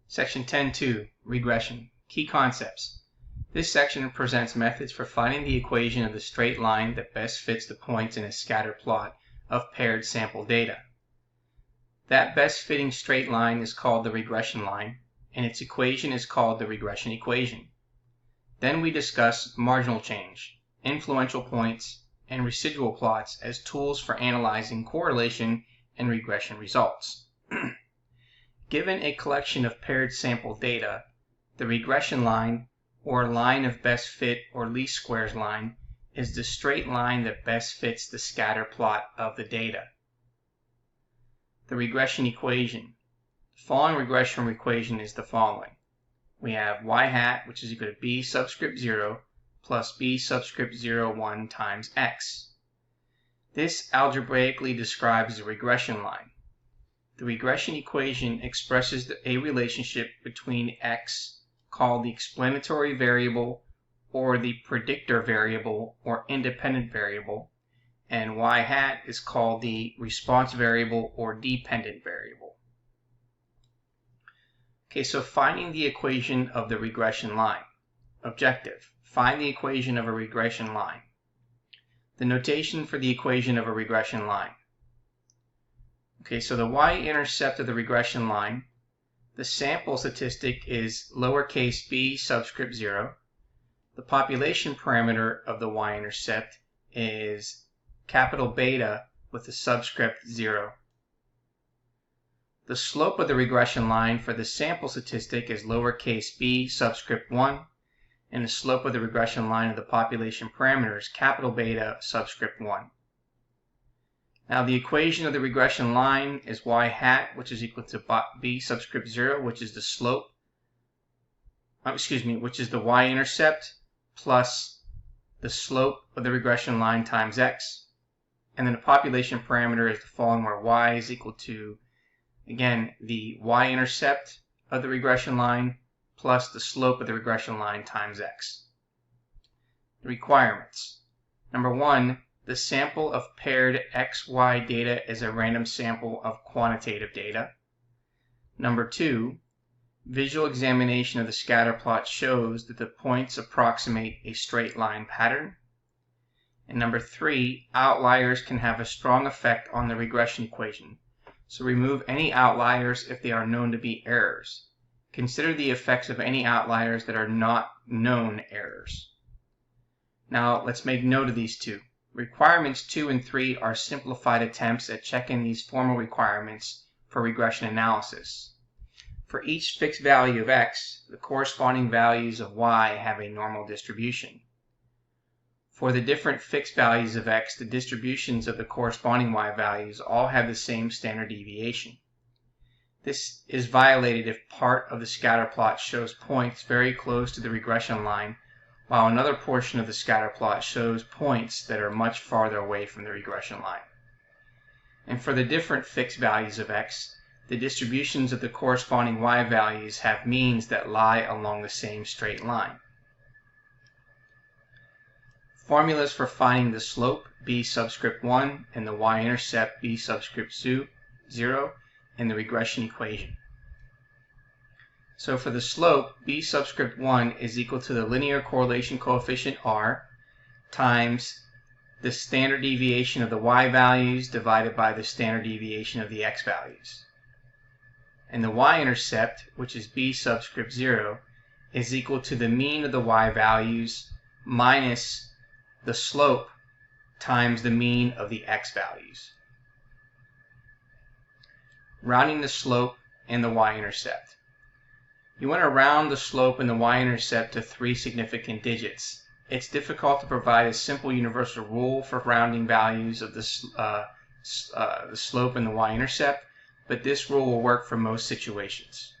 Section 10.2, Regression. Key concepts. This section presents methods for finding the equation of the straight line that best fits the points in a scatter plot of paired sample data. That best fitting straight line is called the regression line, and its equation is called the regression equation. Then we discuss marginal change, influential points, and residual plots as tools for analyzing correlation and regression results. Given a collection of paired sample data, the regression line, or line of best fit or least squares line, is the straight line that best fits the scatter plot of the data. The regression equation. The following regression equation is the following. We have y hat, which is equal to b subscript 0 plus b subscript 0, 1 times x. This algebraically describes the regression line. The regression equation expresses a relationship between x, called the explanatory variable or the predictor variable or independent variable, and y hat is called the response variable or dependent variable. Okay, so finding the equation of the regression line. Objective: find the equation of a regression line. The notation for the equation of a regression line. Okay, so the y-intercept of the regression line, the sample statistic is lowercase b subscript 0. The population parameter of the y-intercept is capital beta with the subscript 0. The slope of the regression line for the sample statistic is lowercase b subscript 1, and the slope of the regression line of the population parameter is capital beta subscript 1. Now the equation of the regression line is y hat, which is equal to b subscript 0, which is the slope, which is the y-intercept, plus the slope of the regression line times x. And then the population parameter is the following, where y is equal to, again, the y-intercept of the regression line plus the slope of the regression line times x. The requirements. Number 1, the sample of paired XY data is a random sample of quantitative data. Number 2, visual examination of the scatter plot shows that the points approximate a straight line pattern. And number 3, outliers can have a strong effect on the regression equation. So remove any outliers if they are known to be errors. Consider the effects of any outliers that are not known errors. Now let's make note of these two. Requirements 2 and 3 are simplified attempts at checking these formal requirements for regression analysis. For each fixed value of x, the corresponding values of y have a normal distribution. For the different fixed values of x, the distributions of the corresponding y values all have the same standard deviation. This is violated if part of the scatter plot shows points very close to the regression line, while another portion of the scatter plot shows points that are much farther away from the regression line. And for the different fixed values of x, the distributions of the corresponding y values have means that lie along the same straight line. Formulas for finding the slope, b subscript 1, and the y-intercept, b subscript 0, in the regression equation. So for the slope, b subscript 1 is equal to the linear correlation coefficient r times the standard deviation of the y values divided by the standard deviation of the x values. And the y-intercept, which is b subscript 0, is equal to the mean of the y values minus the slope times the mean of the x values. Rounding the slope and the y-intercept. You want to round the slope and the y-intercept to 3 significant digits. It's difficult to provide a simple universal rule for rounding values of the slope and the y-intercept, but this rule will work for most situations.